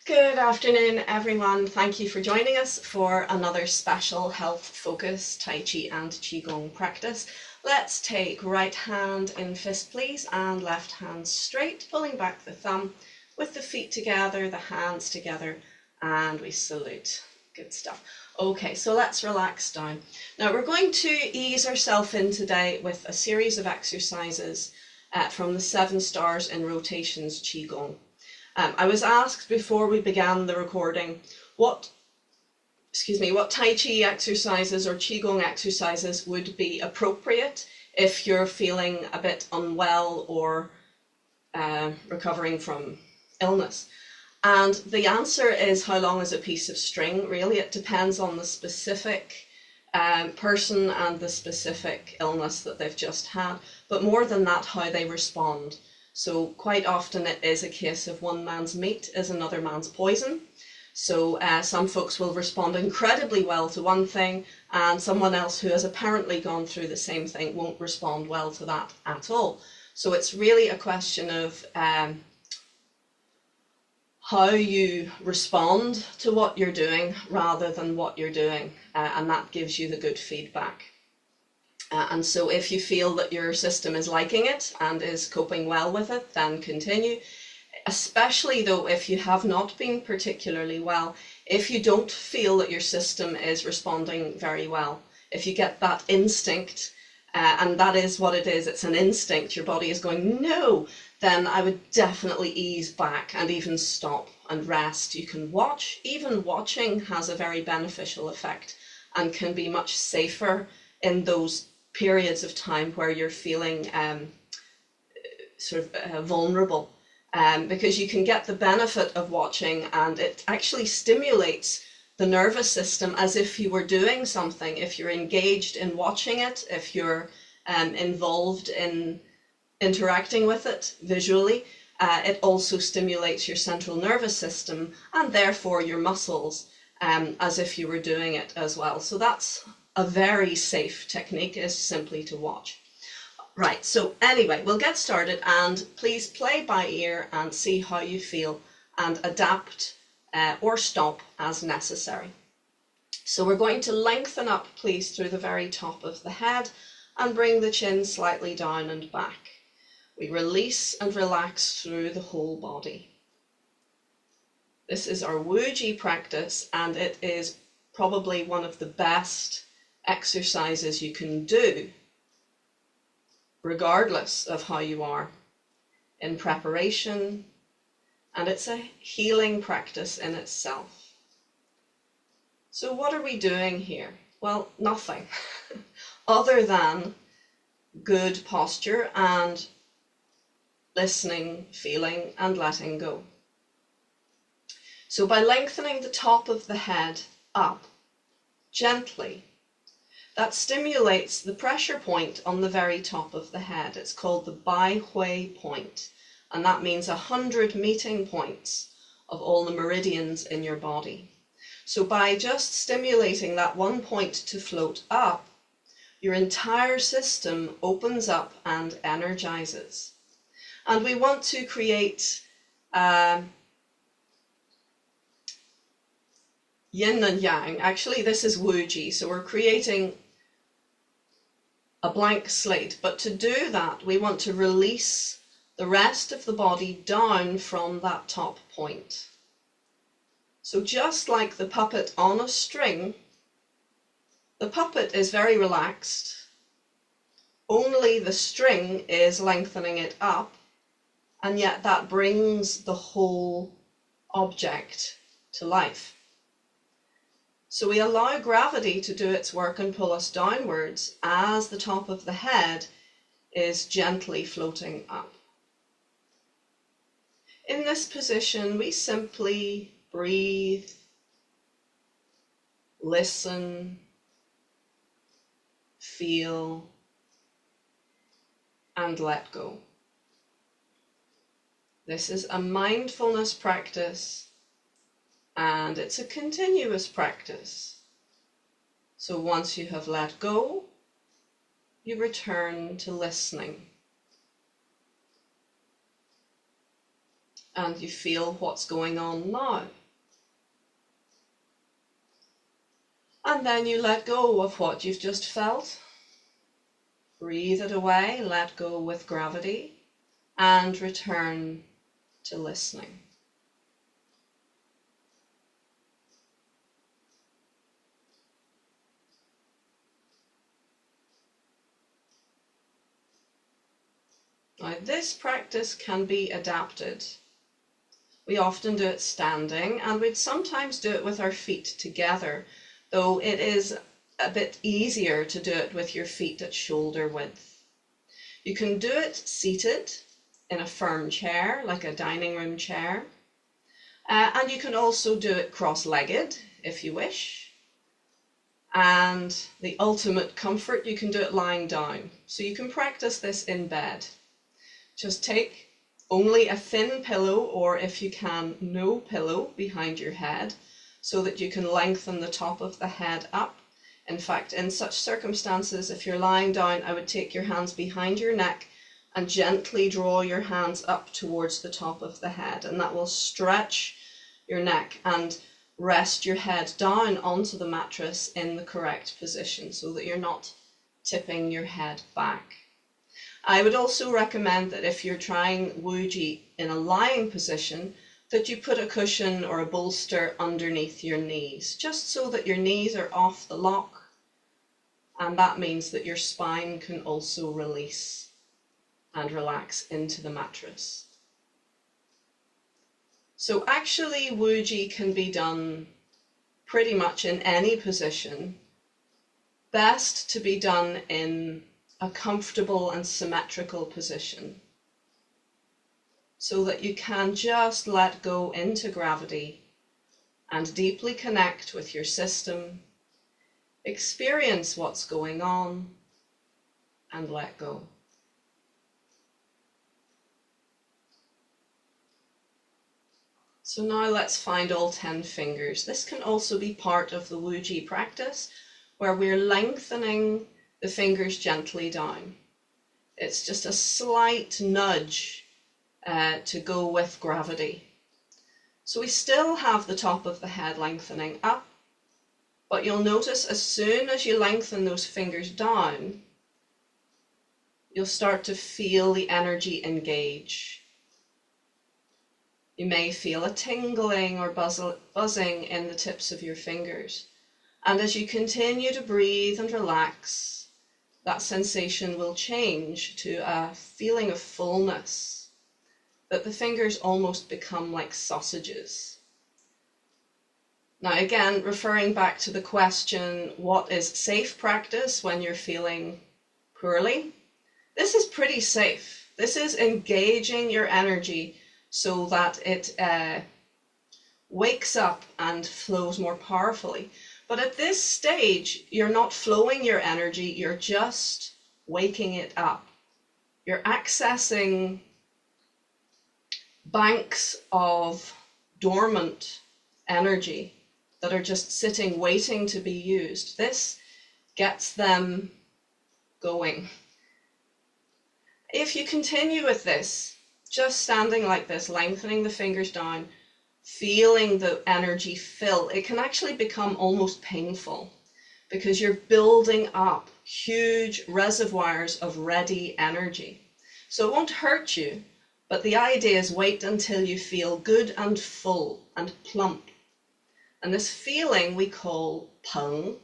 Good afternoon, everyone. Thank you for joining us for another special health-focused Tai Chi and Qigong practice. Let's take right hand in fist, please, and left hand straight, pulling back the thumb with the feet together, the hands together, and we salute. Good stuff. Okay, so let's relax down. Now we're going to ease ourselves in today with a series of exercises from the 7 Stars in Rotations Qigong. I was asked before we began the recording what Tai Chi exercises or Qigong exercises would be appropriate if you're feeling a bit unwell or recovering from illness. And the answer is, how long is a piece of string? Really, it depends on the specific person and the specific illness that they've just had, but more than that, how they respond. So quite often it is a case of one man's meat is another man's poison. So some folks will respond incredibly well to one thing, and someone else who has apparently gone through the same thing won't respond well to that at all. So it's really a question of how you respond to what you're doing rather than what you're doing, and that gives you the good feedback. And so if you feel that your system is liking it and is coping well with it, then continue. Especially though, if you have not been particularly well, if you don't feel that your system is responding very well, if you get that instinct, and that is what it is, it's an instinct, your body is going, no, then I would definitely ease back and even stop and rest. You can watch. Even watching has a very beneficial effect and can be much safer in those periods of time where you're feeling vulnerable, because you can get the benefit of watching, and it actually stimulates the nervous system as if you were doing something. If you're engaged in watching it, if you're involved in interacting with it visually, it also stimulates your central nervous system and therefore your muscles, as if you were doing it as well. So that's a very safe technique, is simply to watch. Right, so anyway, we'll get started, and please play by ear and see how you feel and adapt or stop as necessary. So we're going to lengthen up, please, through the very top of the head and bring the chin slightly down and back. We release and relax through the whole body. This is our Wuji practice, and it is probably one of the best exercises you can do, regardless of how you are in preparation, and it's a healing practice in itself. So what are we doing here? Well, nothing other than good posture and listening, feeling, and letting go. So by lengthening the top of the head up gently, that stimulates the pressure point on the very top of the head. It's called the Bai Hui point, and that means 100 meeting points of all the meridians in your body. So by just stimulating that one point to float up, your entire system opens up and energizes. And we want to create yin and yang. Actually, this is Wuji, so we're creating a blank slate. But to do that, we want to release the rest of the body down from that top point. So just like the puppet on a string, the puppet is very relaxed, only the string is lengthening it up, and yet that brings the whole object to life. So we allow gravity to do its work and pull us downwards as the top of the head is gently floating up. In this position, we simply breathe, listen, feel, and let go. This is a mindfulness practice, and it's a continuous practice. So once you have let go, you return to listening. and you feel what's going on now. And then you let go of what you've just felt. Breathe it away, let go with gravity, and return to listening. Now, this practice can be adapted. We often do it standing, and we'd sometimes do it with our feet together, though it is a bit easier to do it with your feet at shoulder width. You can do it seated in a firm chair, like a dining room chair, and you can also do it cross-legged if you wish. And the ultimate comfort, you can do it lying down. So you can practice this in bed. Just take only a thin pillow, or if you can, no pillow behind your head, so that you can lengthen the top of the head up. In fact, in such circumstances, if you're lying down, I would take your hands behind your neck and gently draw your hands up towards the top of the head, and that will stretch your neck and rest your head down onto the mattress in the correct position so that you're not tipping your head back. I would also recommend that if you're trying Wuji in a lying position, that you put a cushion or a bolster underneath your knees, just so that your knees are off the lock, and that means that your spine can also release and relax into the mattress. So actually Wuji can be done pretty much in any position, best to be done in a comfortable and symmetrical position, so that you can just let go into gravity and deeply connect with your system, experience what's going on, and let go. So now let's find all 10 fingers. This can also be part of the Wuji practice, where we're lengthening the fingers gently down. It's just a slight nudge to go with gravity. So we still have the top of the head lengthening up, but you'll notice as soon as you lengthen those fingers down, you'll start to feel the energy engage. You may feel a tingling or buzzing in the tips of your fingers. And as you continue to breathe and relax, that sensation will change to a feeling of fullness, that the fingers almost become like sausages. Now again, referring back to the question, what is safe practice when you're feeling poorly? This is pretty safe. This is engaging your energy so that it wakes up and flows more powerfully. But at this stage, you're not flowing your energy, you're just waking it up. You're accessing banks of dormant energy that are just sitting, waiting to be used. This gets them going. If you continue with this, just standing like this, lengthening the fingers down, feeling the energy fill, it can actually become almost painful because you're building up huge reservoirs of ready energy. So it won't hurt you, but the idea is wait until you feel good and full and plump. And this feeling we call peng.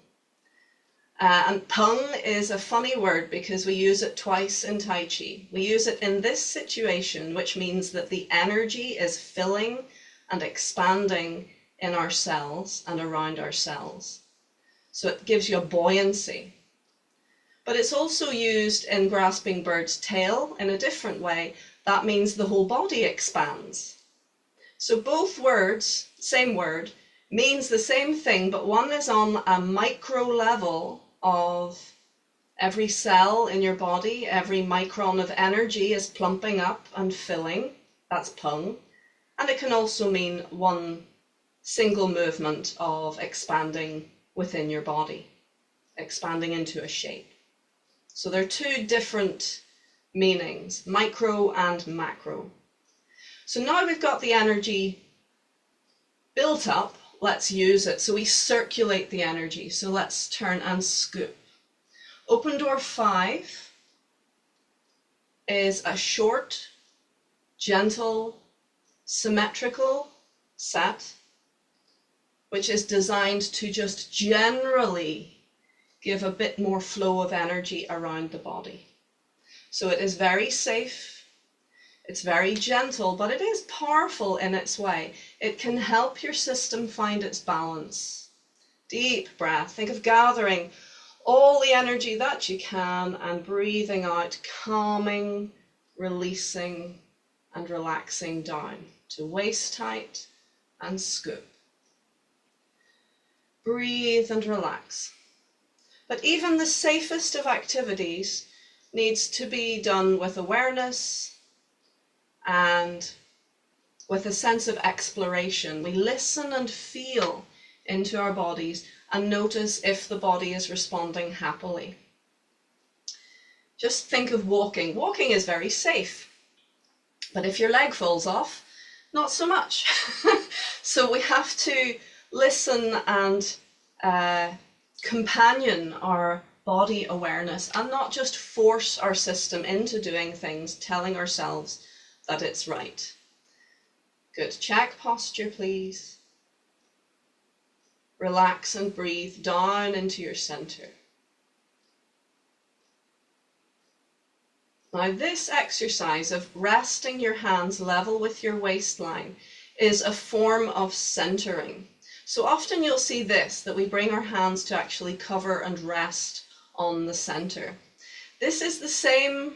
And peng is a funny word because we use it twice in Tai Chi. We use it in this situation, which means that the energy is filling and expanding in our cells and around our cells. So it gives you a buoyancy. But it's also used in grasping bird's tail in a different way. That means the whole body expands. So both words, same word, means the same thing, but one is on a micro level of every cell in your body, every micron of energy is plumping up and filling. That's peng. And it can also mean one single movement of expanding within your body, expanding into a shape. So there are two different meanings, micro and macro. So now we've got the energy built up, let's use it. So we circulate the energy. So let's turn and scoop. Open door 5 is a short, gentle, symmetrical set, which is designed to just generally give a bit more flow of energy around the body. So it is very safe. It's very gentle, but it is powerful in its way. It can help your system find its balance. Deep breath. Think of gathering all the energy that you can and breathing out, calming, releasing, and relaxing down to waist tight and scoop. Breathe and relax. But even the safest of activities needs to be done with awareness and with a sense of exploration. We listen and feel into our bodies and notice if the body is responding happily. Just think of walking. Walking is very safe, but if your leg falls off, not so much. So we have to listen and companion our body awareness and not just force our system into doing things, telling ourselves that it's right. Good. Check posture, please. Relax and breathe down into your center. Now, this exercise of resting your hands level with your waistline is a form of centering. So often you'll see this, that we bring our hands to actually cover and rest on the center. This is the same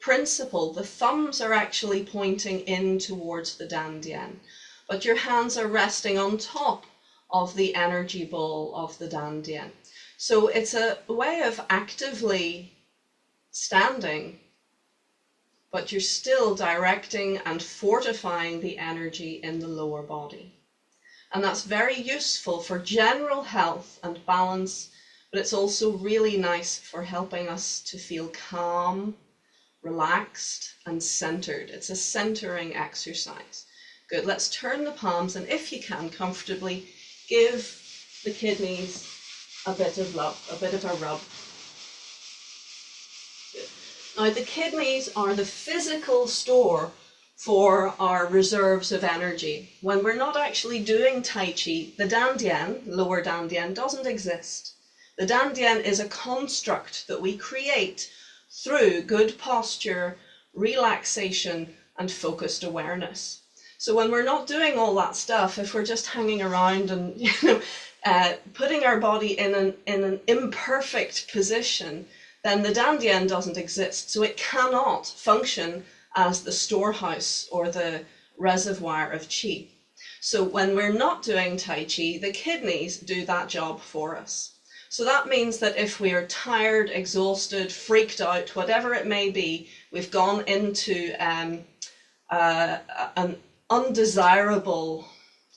principle. The thumbs are actually pointing in towards the dantian, but your hands are resting on top of the energy ball of the dantian. So it's a way of actively standing, but you're still directing and fortifying the energy in the lower body. And that's very useful for general health and balance, but it's also really nice for helping us to feel calm, relaxed and centered. It's a centering exercise. Good. Let's turn the palms, and if you can comfortably, give the kidneys a bit of love, a bit of a rub. Good. Now, the kidneys are the physical store for our reserves of energy. When we're not actually doing Tai Chi, the dantian, lower dantian, doesn't exist. The dantian is a construct that we create through good posture, relaxation, and focused awareness. So when we're not doing all that stuff, if we're just hanging around and putting our body in an imperfect position, then the dantian doesn't exist. So it cannot function as the storehouse or the reservoir of qi. So when we're not doing Tai Chi, the kidneys do that job for us. So that means that if we are tired, exhausted, freaked out, whatever it may be, we've gone into an undesirable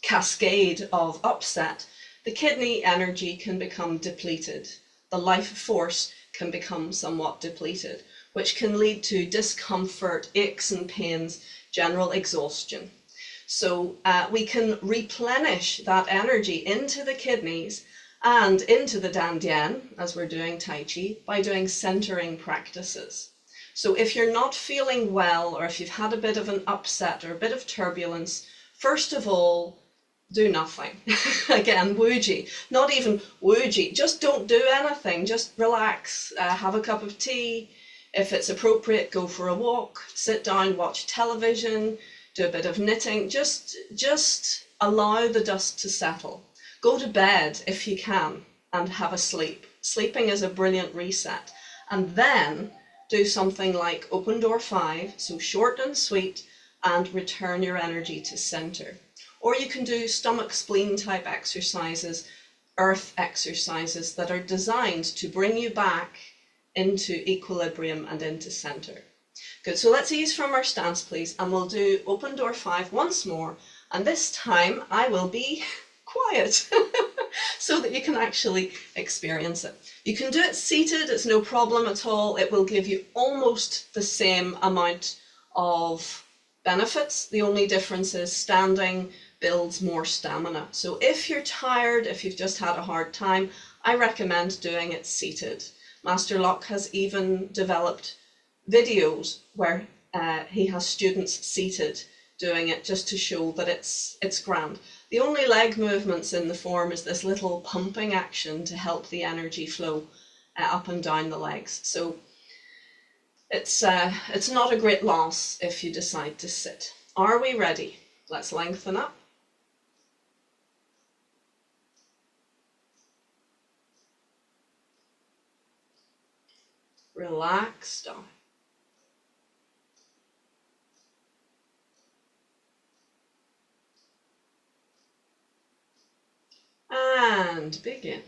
cascade of upset, the kidney energy can become depleted. The life force can become somewhat depleted, which can lead to discomfort, aches and pains, general exhaustion. So we can replenish that energy into the kidneys and into the dantian, as we're doing Tai Chi, by doing centering practices. So if you're not feeling well, or if you've had a bit of an upset or a bit of turbulence, first of all, do nothing. Again, wuji, not even wuji, just don't do anything, just relax, have a cup of tea. If it's appropriate, go for a walk, sit down, watch television, do a bit of knitting, just allow the dust to settle. Go to bed if you can and have a sleep. Sleeping is a brilliant reset. And then do something like open door 5, so short and sweet, and return your energy to center. Or you can do stomach spleen type exercises, earth exercises that are designed to bring you back into equilibrium and into center. Good, so let's ease from our stance, please, and we'll do open door 5 once more. And this time I will be quiet so that you can actually experience it. You can do it seated, it's no problem at all. It will give you almost the same amount of benefits. The only difference is standing builds more stamina. So if you're tired, if you've just had a hard time, I recommend doing it seated. Master Locke has even developed videos where he has students seated doing it, just to show that it's grand. The only leg movements in the form is this little pumping action to help the energy flow up and down the legs. So it's not a great loss if you decide to sit. Are we ready? Let's lengthen up. Relax down. And begin.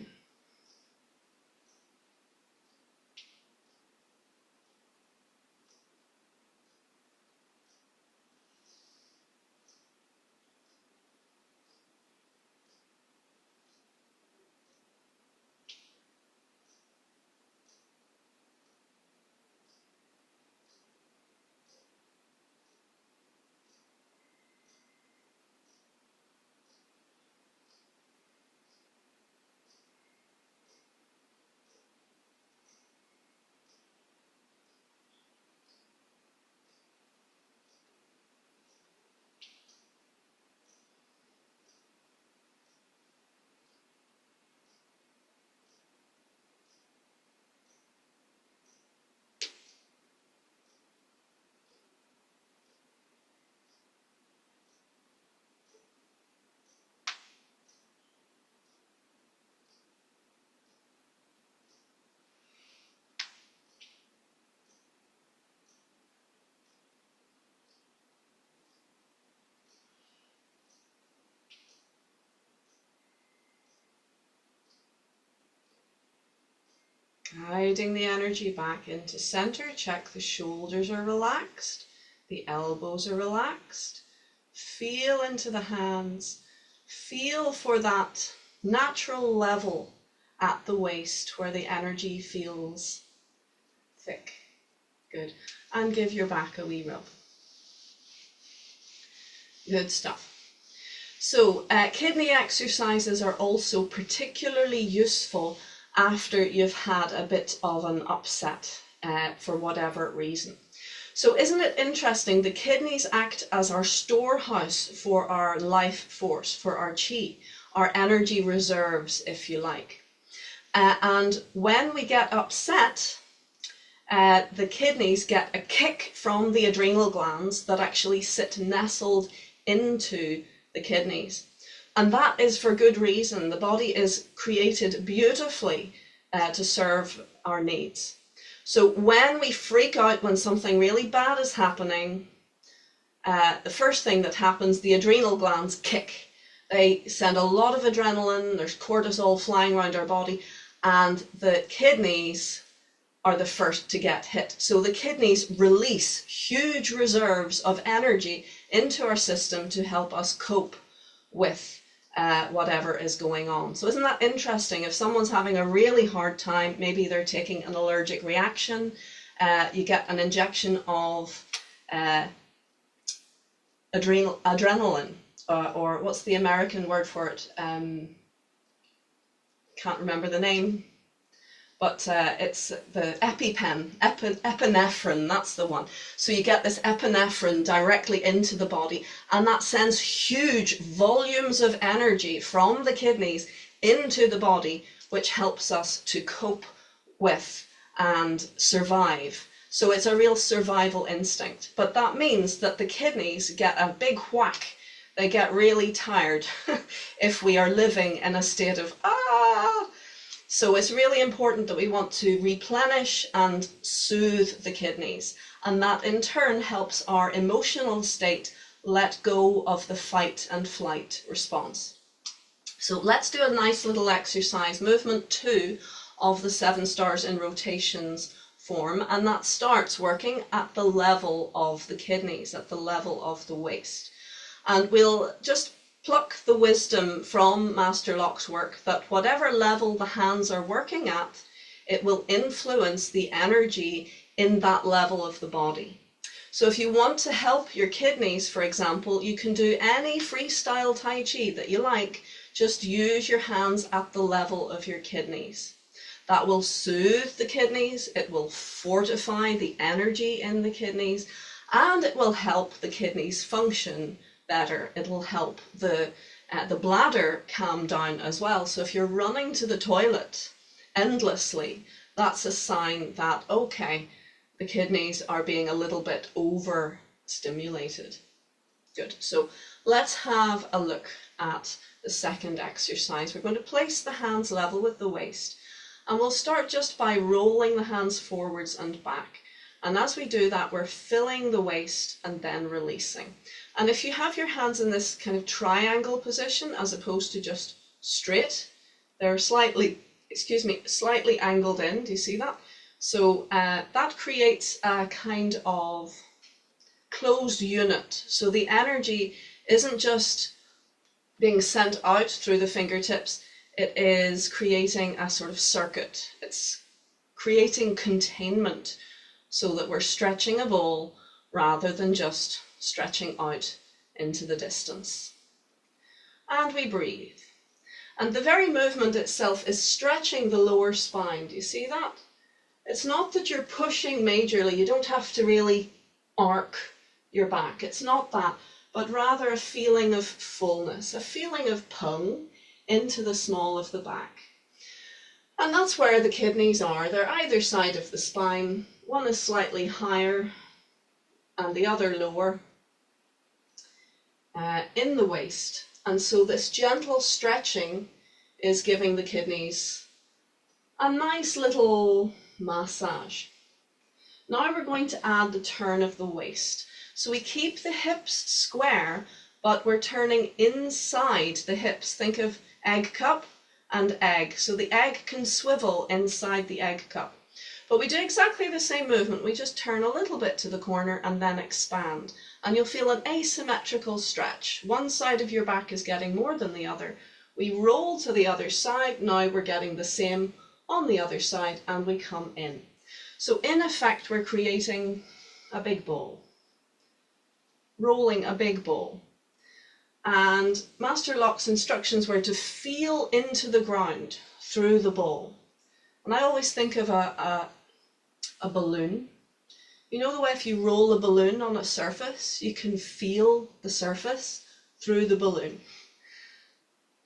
Guiding the energy back into center. Check the shoulders are relaxed, the elbows are relaxed. Feel into the hands. Feel for that natural level at the waist where the energy feels thick. Good. And give your back a wee rub. Good stuff. So kidney exercises are also particularly useful after you've had a bit of an upset for whatever reason. So isn't it interesting? The kidneys act as our storehouse for our life force, for our chi, our energy reserves, if you like. And when we get upset, the kidneys get a kick from the adrenal glands that actually sit nestled into the kidneys. And that is for good reason. The body is created beautifully to serve our needs. So when we freak out when something really bad is happening, the first thing that happens, the adrenal glands kick. They send a lot of adrenaline, there's cortisol flying around our body, and the kidneys are the first to get hit. So the kidneys release huge reserves of energy into our system to help us cope with whatever is going on. So isn't that interesting? If someone's having a really hard time, maybe they're taking an allergic reaction, you get an injection of adrenaline, or what's the American word for it? Can't remember the name. But it's the epinephrine, that's the one. So you get this epinephrine directly into the body, and that sends huge volumes of energy from the kidneys into the body, which helps us to cope with and survive. So it's a real survival instinct. But that means that the kidneys get a big whack. They get really tired if we are living in a state of So it's really important that we want to replenish and soothe the kidneys, and that in turn helps our emotional state let go of the fight and flight response. So let's do a nice little exercise, movement 2 of the 7 stars in rotations form, and that starts working at the level of the kidneys, at the level of the waist. And we'll just pluck the wisdom from Master Locke's work that whatever level the hands are working at, it will influence the energy in that level of the body. So if you want to help your kidneys, for example, you can do any freestyle Tai Chi that you like. Just use your hands at the level of your kidneys. That will soothe the kidneys, it will fortify the energy in the kidneys, and it will help the kidneys function better. It will help the bladder calm down as well. So if you're running to the toilet endlessly, that's a sign that, okay, the kidneys are being a little bit overstimulated. Good. So let's have a look at the second exercise. We're going to place the hands level with the waist, and we'll start just by rolling the hands forwards and back. And as we do that, we're filling the waist and then releasing. And if you have your hands in this kind of triangle position as opposed to just straight, they're slightly angled in. Do you see that? So that creates a kind of closed unit. So the energy isn't just being sent out through the fingertips, it is creating a sort of circuit. It's creating containment so that we're stretching a ball rather than just stretching out into the distance. And we breathe. And the very movement itself is stretching the lower spine. Do you see that? It's not that you're pushing majorly. You don't have to really arc your back. It's not that, but rather a feeling of fullness, a feeling of pung into the small of the back. And that's where the kidneys are. They're either side of the spine. One is slightly higher and the other lower in the waist. And so this gentle stretching is giving the kidneys a nice little massage. Now we're going to add the turn of the waist. So we keep the hips square, but we're turning inside the hips. Think of egg cup and egg. So the egg can swivel inside the egg cup. But we do exactly the same movement. We just turn a little bit to the corner and then expand. And you'll feel an asymmetrical stretch. One side of your back is getting more than the other. We roll to the other side. Now we're getting the same on the other side and we come in. So in effect, we're creating a big ball. Rolling a big ball. And Master Locke's instructions were to feel into the ground through the ball. And I always think of a balloon. You know the way if you roll a balloon on a surface, you can feel the surface through the balloon.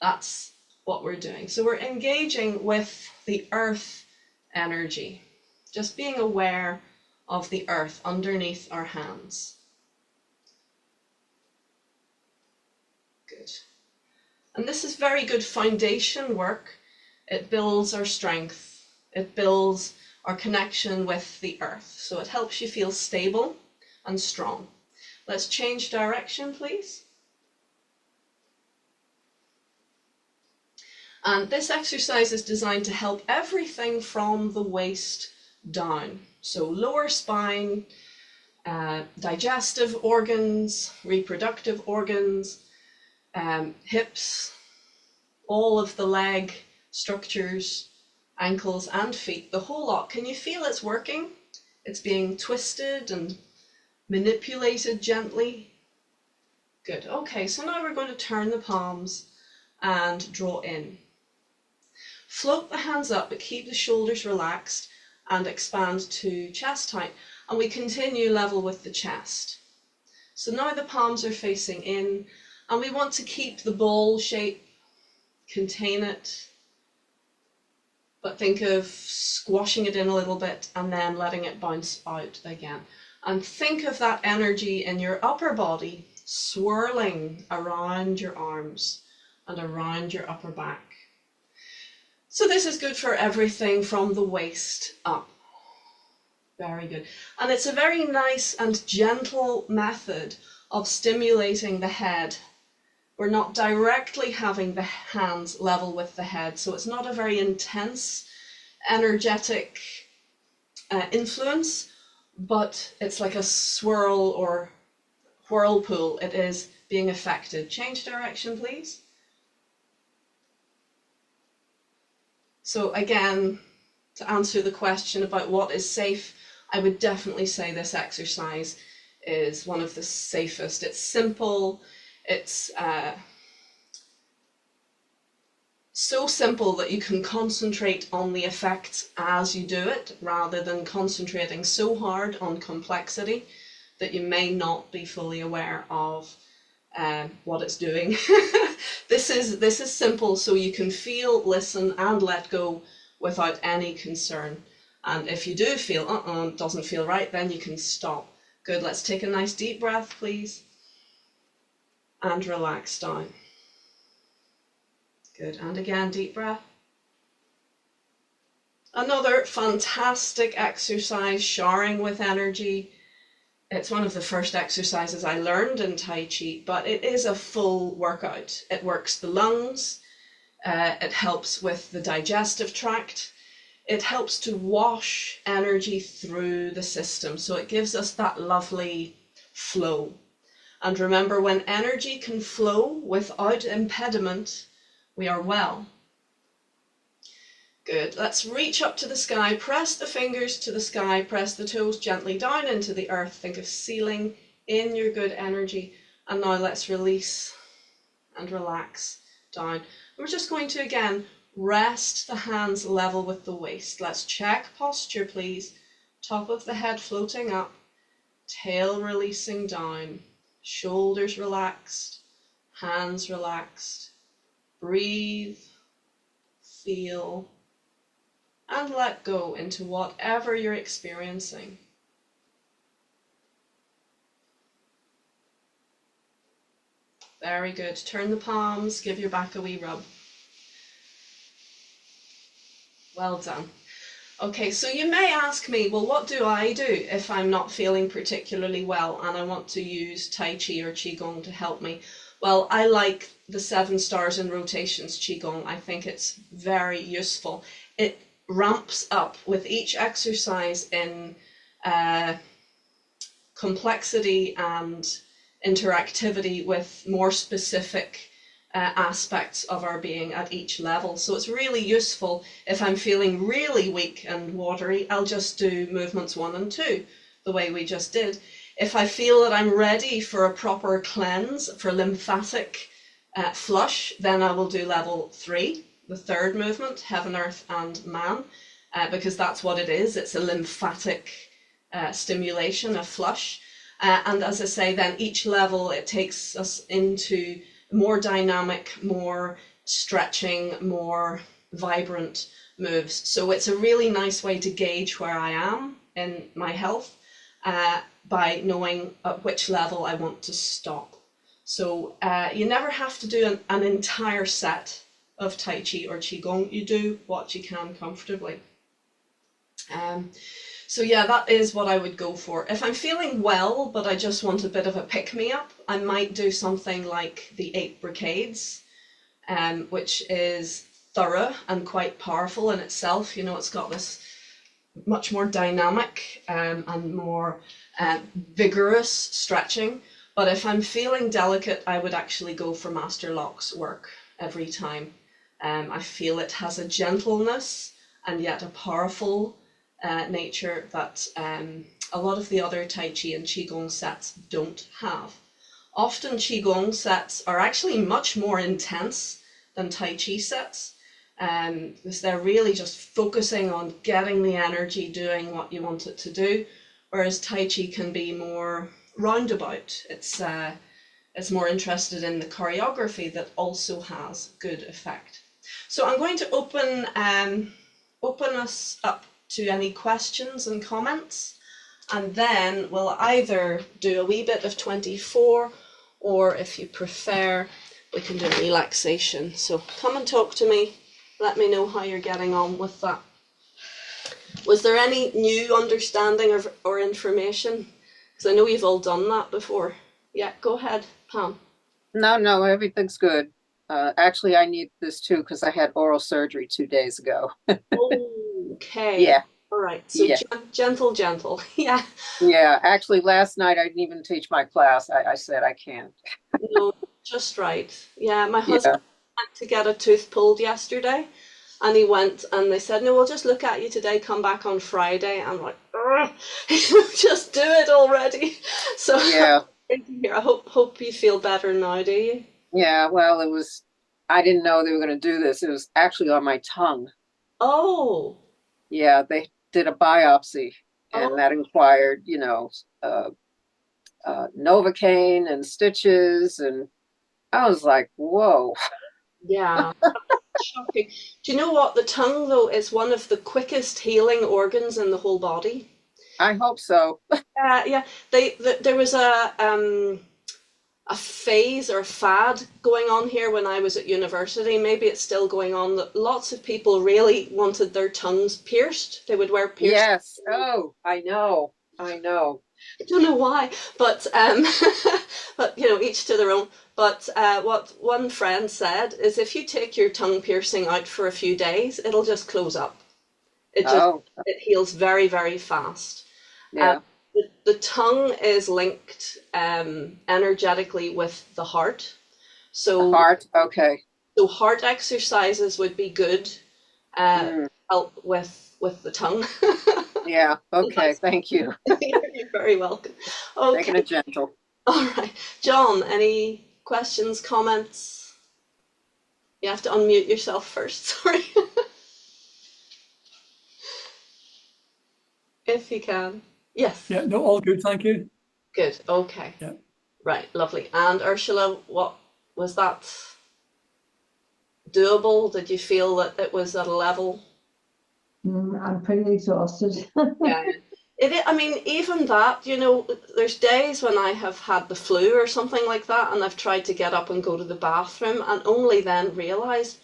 That's what we're doing. So we're engaging with the earth energy, just being aware of the earth underneath our hands. Good. And this is very good foundation work. It builds our strength. It builds our connection with the earth. So it helps you feel stable and strong. Let's change direction, please. And this exercise is designed to help everything from the waist down. So lower spine, digestive organs, reproductive organs, hips, all of the leg structures, ankles and feet, the whole lot. Can you feel it's working? It's being twisted and manipulated gently. Good. Okay, so now we're going to turn the palms and draw in. Float the hands up, but keep the shoulders relaxed and expand to chest height. And we continue level with the chest. So now the palms are facing in, and we want to keep the ball shape, contain it, but think of squashing it in a little bit and then letting it bounce out again. And think of that energy in your upper body swirling around your arms and around your upper back. So this is good for everything from the waist up. Very good. And it's a very nice and gentle method of stimulating the head. We're not directly having the hands level with the head, so it's not a very intense, energetic influence, but it's like a swirl or whirlpool. It is being affected. Change direction, please. So again, to answer the question about what is safe, I would definitely say this exercise is one of the safest. It's simple. It's so simple that you can concentrate on the effects as you do it, rather than concentrating so hard on complexity that you may not be fully aware of what it's doing. This is simple, so you can feel, listen, and let go without any concern. And if you do feel, it doesn't feel right, then you can stop. Good, let's take a nice deep breath, please. And relax down. Good, and again, deep breath. Another fantastic exercise, showering with energy. It's one of the first exercises I learned in Tai Chi, but it is a full workout. It works the lungs, it helps with the digestive tract, it helps to wash energy through the system, so it gives us that lovely flow. And remember, when energy can flow without impediment, we are well. Good. Let's reach up to the sky, press the fingers to the sky, press the toes gently down into the earth. Think of sealing in your good energy. And now let's release and relax down. We're just going to, again, rest the hands level with the waist. Let's check posture, please. Top of the head floating up, tail releasing down, shoulders relaxed, hands relaxed. Breathe, feel, and let go into whatever you're experiencing. Very good. Turn the palms, give your back a wee rub. Well done. Okay, so you may ask me, well, what do I do if I'm not feeling particularly well and I want to use Tai Chi or Qigong to help me? Well, I like the 7 stars in rotations Qigong. I think it's very useful. It ramps up with each exercise in complexity and interactivity with more specific aspects of our being at each level. So it's really useful. If I'm feeling really weak and watery, I'll just do movements 1 and 2, the way we just did. If I feel that I'm ready for a proper cleanse, for lymphatic flush, then I will do level 3, the 3rd movement, Heaven, Earth and Man, because that's what it is. It's a lymphatic stimulation, a flush. And as I say, then each level, it takes us into more dynamic, more stretching, more vibrant moves. So it's a really nice way to gauge where I am in my health by knowing at which level I want to stop. So you never have to do an entire set of Tai Chi or Qigong. You do what you can comfortably. So yeah, that is what I would go for. If I'm feeling well, but I just want a bit of a pick-me-up, I might do something like the 8 Brigades, which is thorough and quite powerful in itself. You know, it's got this much more dynamic and more vigorous stretching. But if I'm feeling delicate, I would actually go for Master Lock's work every time. I feel it has a gentleness and yet a powerful nature that a lot of the other Tai Chi and Qigong sets don't have. Often Qigong sets are actually much more intense than Tai Chi sets, because they're really just focusing on getting the energy doing what you want it to do, whereas Tai Chi can be more roundabout. It's more interested in the choreography that also has good effect. So I'm going to open us up to any questions and comments, and then we'll either do a wee bit of 24, or if you prefer, we can do relaxation. So come and talk to me. Let me know how you're getting on with that. Was there any new understanding or information? Because I know you've all done that before. Yeah, go ahead, Pam. No, everything's good. Actually, I need this too because I had oral surgery 2 days ago. Okay. Yeah, All right. So yeah, gentle. Yeah. yeah. Actually, last night I didn't even teach my class. I said I can't. No, just right. Yeah, my husband Yeah, went to get a tooth pulled yesterday, and he went, and they said, no, we'll just look at you today, come back on Friday. I'm like, just do it already. So Yeah. I hope you feel better now, do you? Yeah. Well, I didn't know they were going to do this. It was actually on my tongue. Oh, Yeah. They did a biopsy and oh, that required, Novocaine and stitches. And I was like, whoa. yeah. Shocking. Do you know what? The tongue, though, is one of the quickest healing organs in the whole body. I hope so. Yeah, there was a phase or a fad going on here when I was at university. Maybe it's still going on. That lots of people really wanted their tongues pierced. They would wear pierced. Yes. Oh, I know. I know. I don't know why, but but each to their own. But what one friend said is, if you take your tongue piercing out for a few days, it'll just close up. It just Oh, it heals very, very fast. Um, yeah. the tongue is linked energetically with the heart. The So heart. Okay. heart exercises would be good. Mm, Help with the tongue. yeah. Okay. Thank you. You're very welcome. Making Okay, it gentle. all right. John, any questions, comments? You have to unmute yourself first, sorry. If you can. Yes. Yeah, no, all good, thank you. Good. Okay. Yeah. Right, lovely. And Ursula, what was that doable? Did you feel that it was at a level? I'm pretty exhausted. Yeah. I mean, even that, there's days when I have had the flu or something like that, and I've tried to get up and go to the bathroom, and only then realized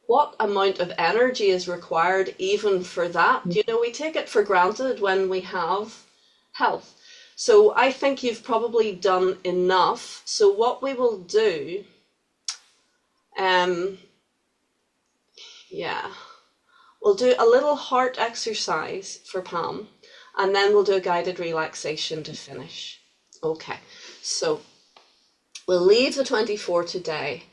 what amount of energy is required even for that. We take it for granted when we have health. So I think you've probably done enough. So what we will do, um, yeah, we'll do a little heart exercise for Pam, and then we'll do a guided relaxation to finish. Okay, so we'll leave the 24 today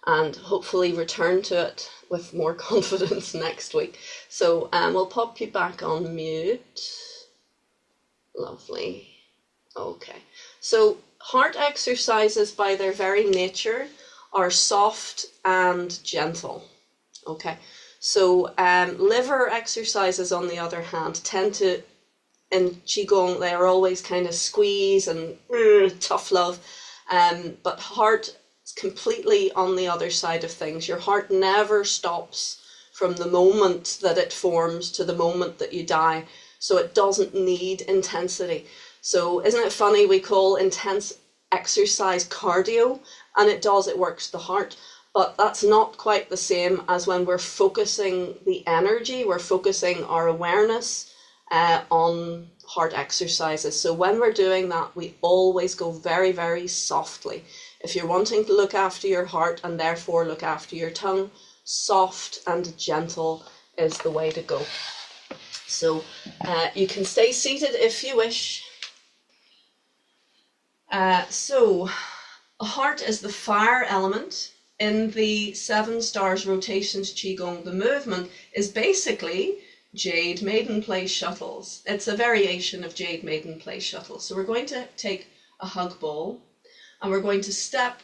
and hopefully return to it with more confidence next week. So we'll pop you back on mute. Lovely. Okay. So heart exercises by their very nature are soft and gentle. Okay. So liver exercises, on the other hand, tend to, in Qigong, they are always kind of squeeze and tough love. But heart is completely on the other side of things. Your heart never stops from the moment that it forms to the moment that you die. So it doesn't need intensity. So isn't it funny, we call intense exercise cardio, and it works the heart. But that's not quite the same as when we're focusing the energy, we're focusing our awareness on heart exercises. So when we're doing that, we always go very, very softly. If you're wanting to look after your heart and therefore look after your tongue, soft and gentle is the way to go. So you can stay seated if you wish. So a heart is the fire element. In the 7 stars rotations Qigong, the movement is basically Jade Maiden Play shuttles. It's a variation of Jade Maiden Play shuttles. So we're going to take a hug ball and we're going to step,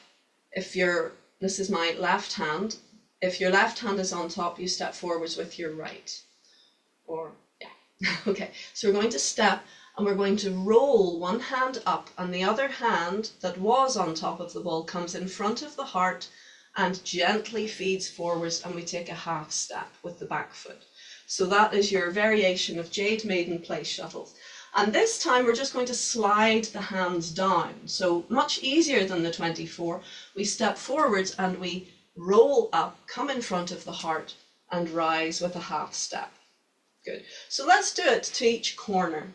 this is my left hand, if your left hand is on top, you step forwards with your right. Okay, so we're going to step and we're going to roll one hand up, and the other hand that was on top of the ball comes in front of the heart and gently feeds forwards, and we take a half step with the back foot. So that is your variation of Jade Maiden Play shuttles. And this time we're just going to slide the hands down. So much easier than the 24. We step forwards and we roll up, come in front of the heart and rise with a half step. Good. So let's do it to each corner.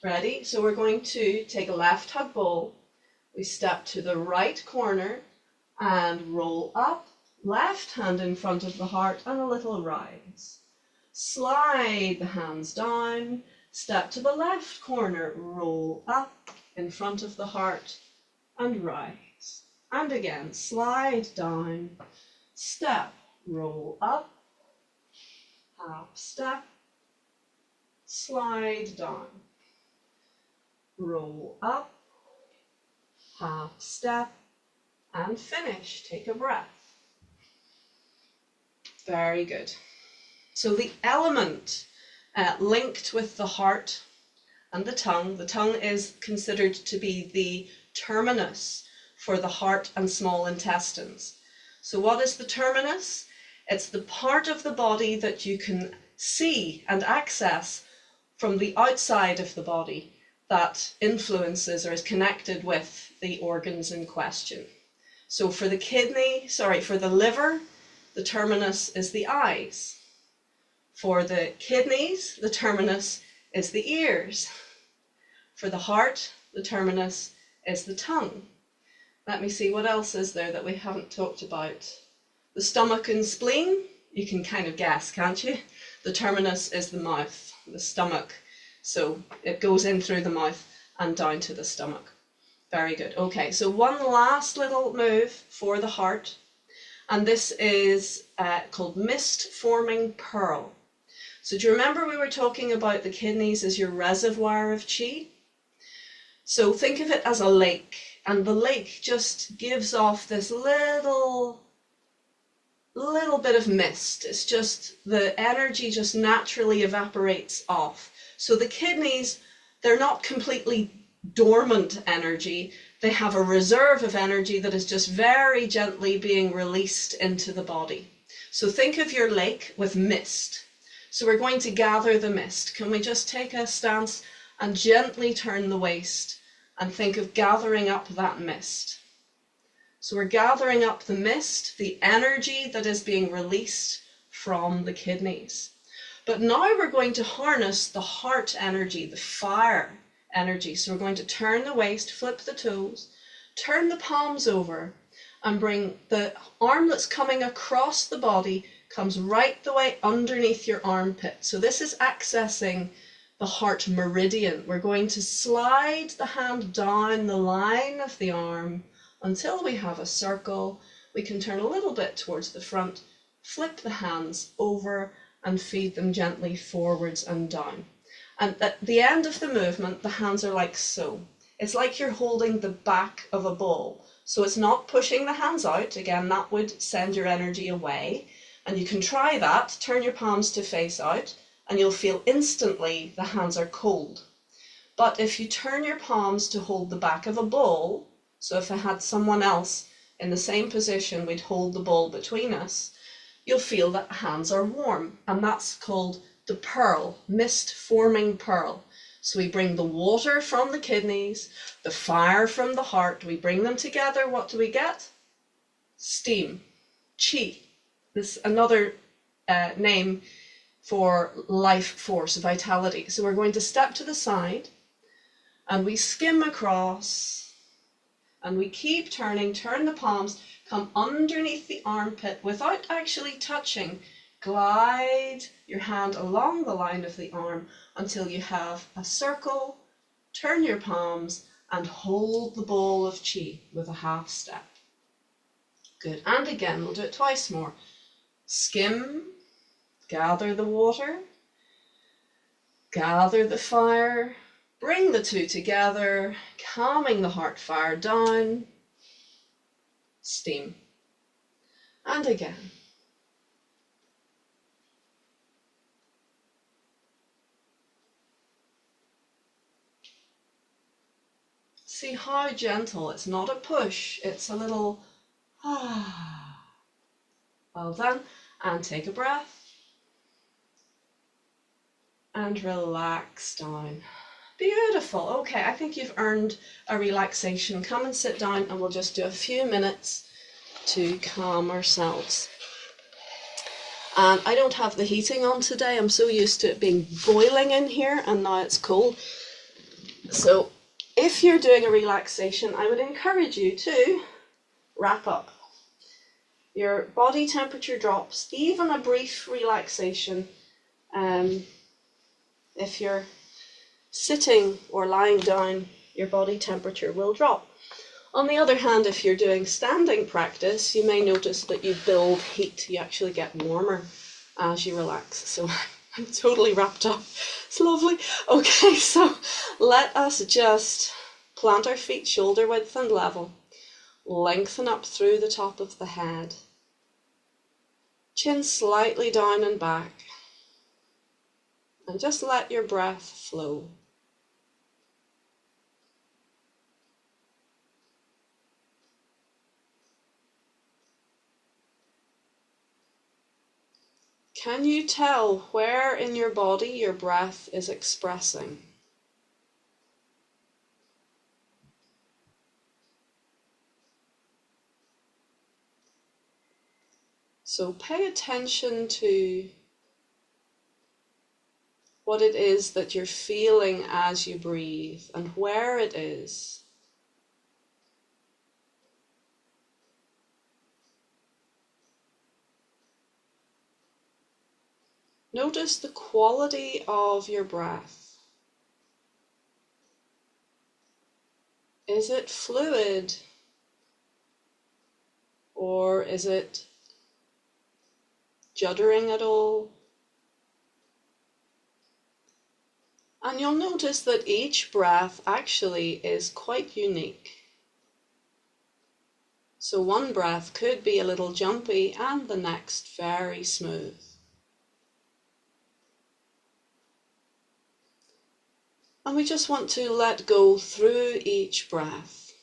Ready? So we're going to take a left hug ball. We step to the right corner and roll up, left hand in front of the heart and a little rise. Slide the hands down, step to the left corner, roll up in front of the heart and rise. And again, slide down, step, roll up, half step, slide down. roll up, half step, and finish. Take a breath. Very good. So the element linked with the heart and the tongue is considered to be the terminus for the heart and small intestines. So what is the terminus? It's the part of the body that you can see and access from the outside of the body that influences or is connected with the organs in question. So for the liver, the terminus is the eyes. For the kidneys, the terminus is the ears. For the heart, the terminus is the tongue. Let me see, what else is there that we haven't talked about? The stomach and spleen, you can kind of guess, can't you? The terminus is the mouth, the stomach. So it goes in through the mouth and down to the stomach. Very good. Okay, so one last little move for the heart, and this is called mist-forming pearl. So do you remember we were talking about the kidneys as your reservoir of chi? So think of it as a lake, and the lake just gives off this little bit of mist. It's just, the energy just naturally evaporates off. So the kidneys, they're not completely dormant energy. They have a reserve of energy that is just very gently being released into the body. So think of your lake with mist. So we're going to gather the mist. Can we just take a stance and gently turn the waist and think of gathering up that mist? So we're gathering up the mist, the energy that is being released from the kidneys. But now we're going to harness the heart energy, the fire energy. So we're going to turn the waist, flip the toes, turn the palms over, and bring the arm that's coming across the body comes right the way underneath your armpit. So this is accessing the heart meridian. We're going to slide the hand down the line of the arm until we have a circle. We can turn a little bit towards the front, flip the hands over and feed them gently forwards and down. And at the end of the movement, the hands are like so. It's like you're holding the back of a ball. So it's not pushing the hands out. Again, that would send your energy away. And you can try that. Turn your palms to face out and you'll feel instantly the hands are cold. But if you turn your palms to hold the back of a ball, so if I had someone else in the same position, we'd hold the ball between us, you'll feel that hands are warm. And that's called the pearl, mist-forming pearl. So we bring the water from the kidneys, the fire from the heart, we bring them together. What do we get? Steam, chi. This is another name for life force, vitality. So we're going to step to the side and we skim across and we keep turning, turn the palms, come underneath the armpit without actually touching. Glide your hand along the line of the arm until you have a circle, turn your palms and hold the ball of chi with a half step. Good, and again, we'll do it twice more. Skim, gather the water, gather the fire, bring the two together, calming the heart fire down, steam, and again. See how gentle, it's not a push, it's a little ah. Well done, and take a breath and relax down. Beautiful. Okay, I think you've earned a relaxation. Come and sit down and we'll just do a few minutes to calm ourselves. And I don't have the heating on today. I'm so used to it being boiling in here and now it's cold. So if you're doing a relaxation, I would encourage you to wrap up. Your body temperature drops, even a brief relaxation. If you're sitting or lying down, your body temperature will drop. On the other hand, if you're doing standing practice, you may notice that you build heat. You actually get warmer as you relax. So I'm totally wrapped up. It's lovely. Okay, so let us just plant our feet shoulder width and level. Lengthen up through the top of the head. Chin slightly down and back. And just let your breath flow. Can you tell where in your body your breath is expressing? So pay attention to what it is that you're feeling as you breathe and where it is. Notice the quality of your breath. Is it fluid or is it juddering at all? And you'll notice that each breath actually is quite unique. So one breath could be a little jumpy and the next very smooth. And we just want to let go through each breath.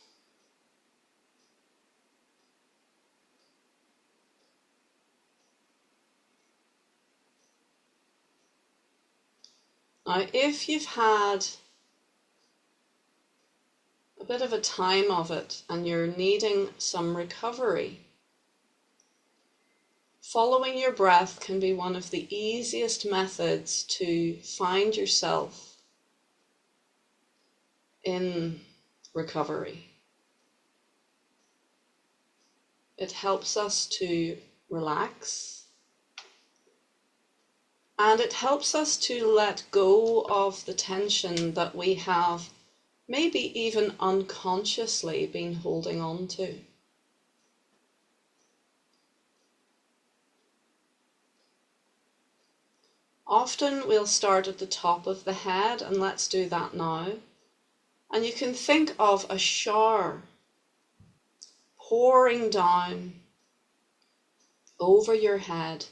Now, if you've had a bit of a time of it and you're needing some recovery, following your breath can be one of the easiest methods to find yourself in recovery. It helps us to relax. And it helps us to let go of the tension that we have maybe even unconsciously been holding on to. Often we'll start at the top of the head, and let's do that now. And you can think of a shower pouring down over your head.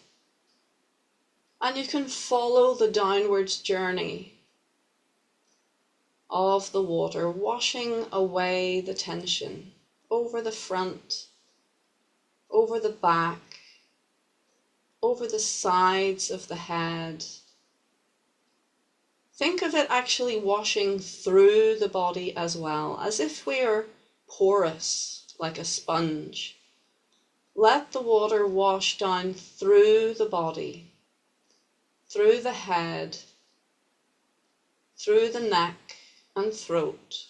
And you can follow the downwards journey of the water, washing away the tension over the front, over the back, over the sides of the head. Think of it actually washing through the body as well, as if we're porous, like a sponge. Let the water wash down through the body, through the head, through the neck and throat,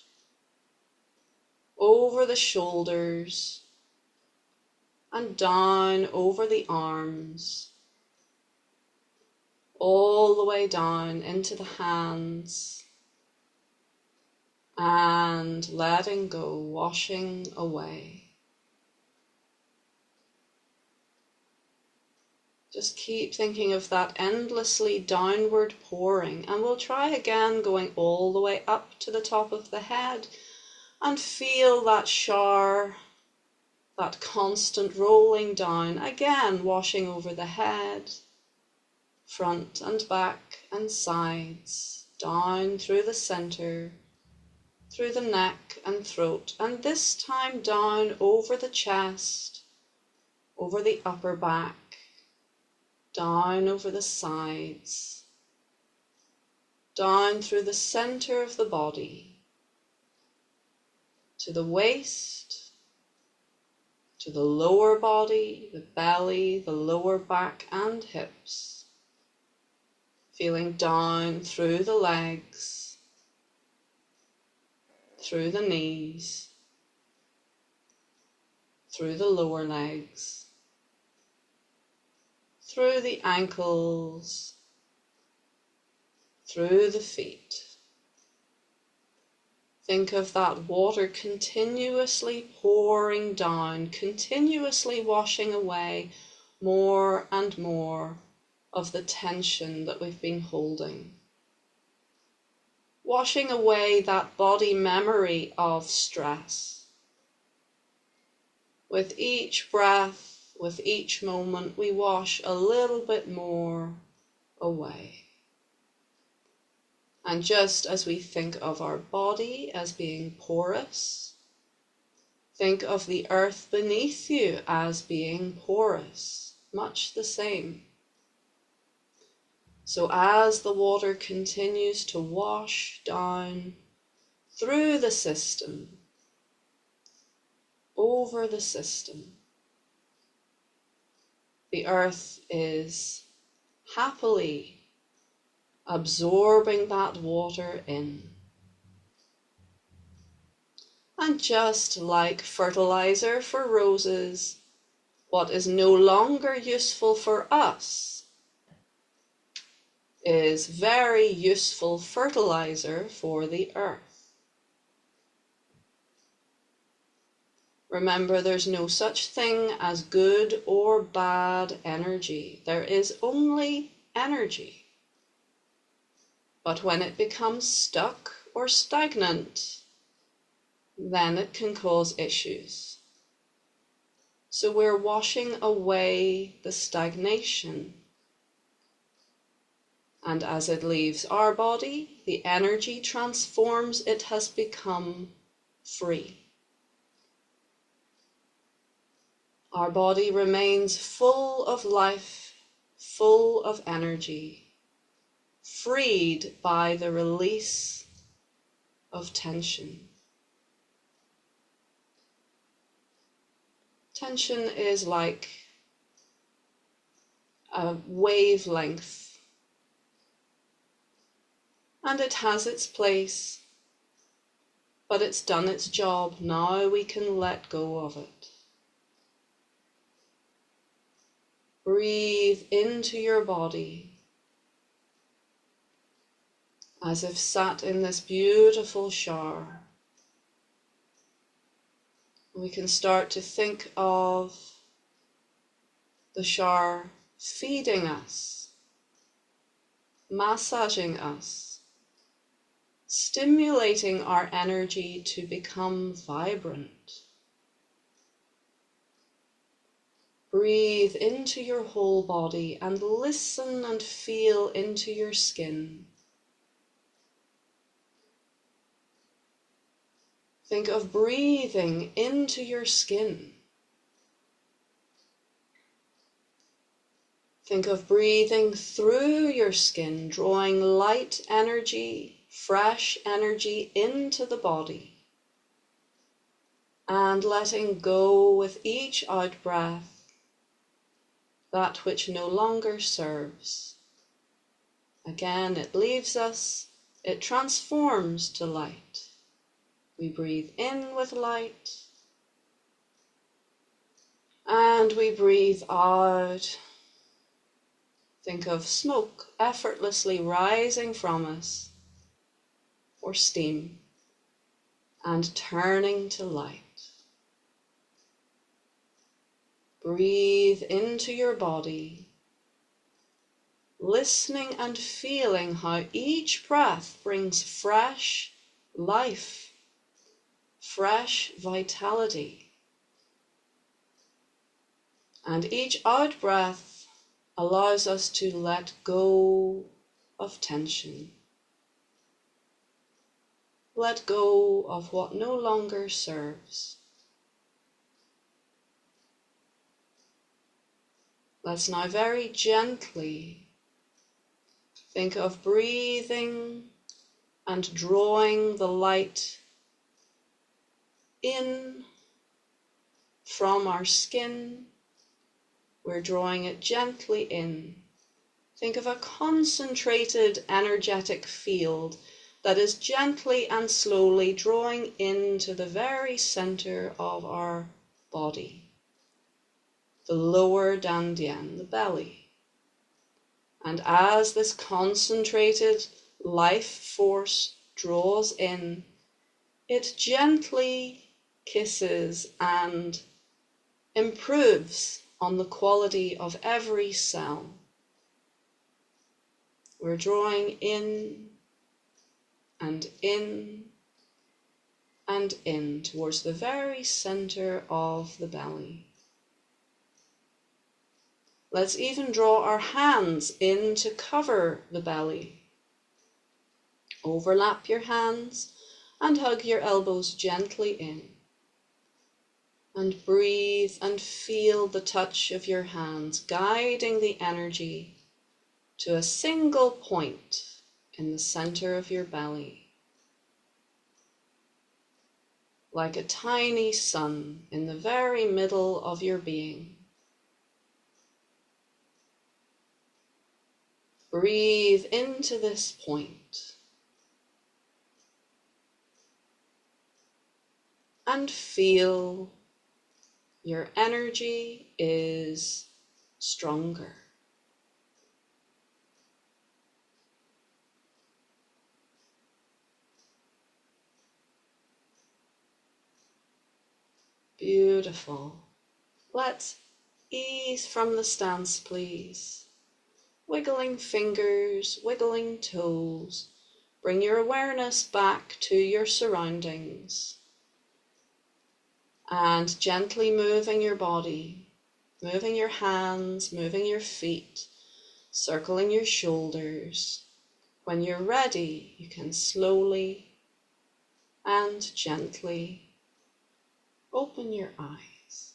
over the shoulders, and down over the arms, all the way down into the hands, and letting go, washing away. Just keep thinking of that endlessly downward pouring, and we'll try again going all the way up to the top of the head and feel that shower, that constant rolling down, again washing over the head, front and back and sides, down through the center, through the neck and throat, and this time down over the chest, over the upper back, down over the sides, down through the center of the body, to the waist, to the lower body, the belly, the lower back and hips, feeling down through the legs, through the knees, through the lower legs, through the ankles, through the feet. Think of that water continuously pouring down, continuously washing away more and more of the tension that we've been holding. Washing away that body memory of stress. With each breath, with each moment, we wash a little bit more away. And just as we think of our body as being porous, think of the earth beneath you as being porous, much the same. So as the water continues to wash down through the system, over the system, the earth is happily absorbing that water in. And just like fertilizer for roses, what is no longer useful for us is very useful fertilizer for the earth. Remember, there's no such thing as good or bad energy. There is only energy. But when it becomes stuck or stagnant, then it can cause issues. So we're washing away the stagnation. And as it leaves our body, the energy transforms. It has become free. Our body remains full of life, full of energy, freed by the release of tension. Tension is like a wavelength, and it has its place, but it's done its job. Now we can let go of it. Breathe into your body as if sat in this beautiful shower. We can start to think of the shower feeding us, massaging us, stimulating our energy to become vibrant. Breathe into your whole body and listen and feel into your skin. Think of breathing into your skin. Think of breathing through your skin, drawing light energy, fresh energy into the body, and letting go with each out-breath that which no longer serves. Again, it leaves us, it transforms to light. We breathe in with light, and we breathe out. Think of smoke effortlessly rising from us, or steam, and turning to light. Breathe into your body, listening and feeling how each breath brings fresh life, fresh vitality. And each out breath allows us to let go of tension. Let go of what no longer serves. Let's now very gently think of breathing and drawing the light in from our skin. We're drawing it gently in. Think of a concentrated energetic field that is gently and slowly drawing into the very center of our body, the lower dantian, the belly. And as this concentrated life force draws in, it gently kisses and improves on the quality of every cell. We're drawing in and in and in towards the very center of the belly. Let's even draw our hands in to cover the belly. Overlap your hands and hug your elbows gently in. And breathe and feel the touch of your hands guiding the energy to a single point in the center of your belly. Like a tiny sun in the very middle of your being. Breathe into this point and feel your energy is stronger. Beautiful. Let's ease from the stance, please. Wiggling fingers, wiggling toes. Bring your awareness back to your surroundings. And gently moving your body, moving your hands, moving your feet, circling your shoulders. When you're ready, you can slowly and gently open your eyes.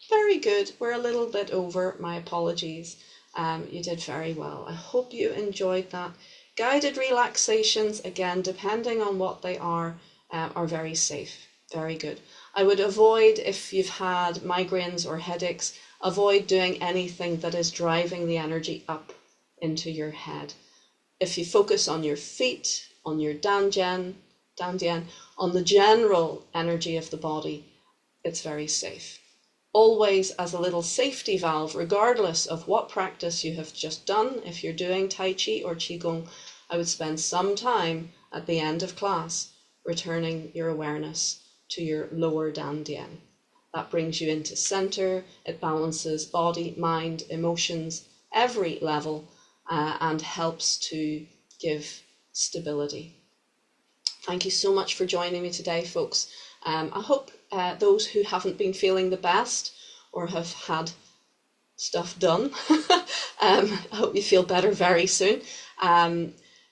Very good. We're a little bit over. My apologies. You did very well. I hope you enjoyed that. Guided relaxations, again, depending on what they are very safe. Very good. I would avoid, if you've had migraines or headaches, avoid doing anything that is driving the energy up into your head. If you focus on your feet, on your dandian, on the general energy of the body, it's very safe. Always as a little safety valve, regardless of what practice you have just done. If you're doing Tai Chi or Qigong, I would spend some time at the end of class returning your awareness to your lower dandian. That brings you into center, it balances body, mind, emotions, every level, and helps to give stability. Thank you so much for joining me today, folks. I hope those who haven't been feeling the best or have had stuff done, I hope you feel better very soon.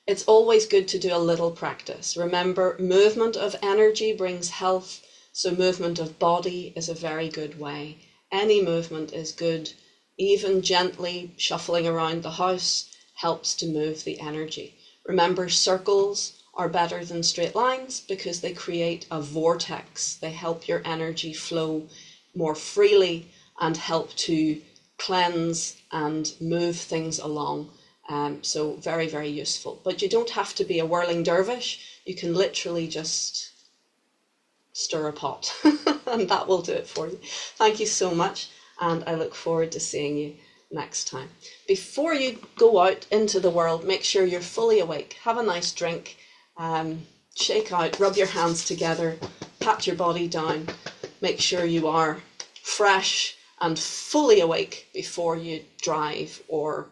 It's always good to do a little practice. Remember, movement of energy brings health, so movement of body is a very good way. Any movement is good. Even gently shuffling around the house helps to move the energy. Remember, circles are better than straight lines because they create a vortex. They help your energy flow more freely and help to cleanse and move things along. So very, very useful. But you don't have to be a whirling dervish. You can literally just stir a pot and that will do it for you. Thank you so much, and I look forward to seeing you next time. Before you go out into the world, make sure you're fully awake. Have a nice drink, shake out, rub your hands together, pat your body down. Make sure you are fresh and fully awake before you drive or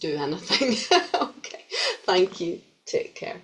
do anything. Okay, thank you. Take care.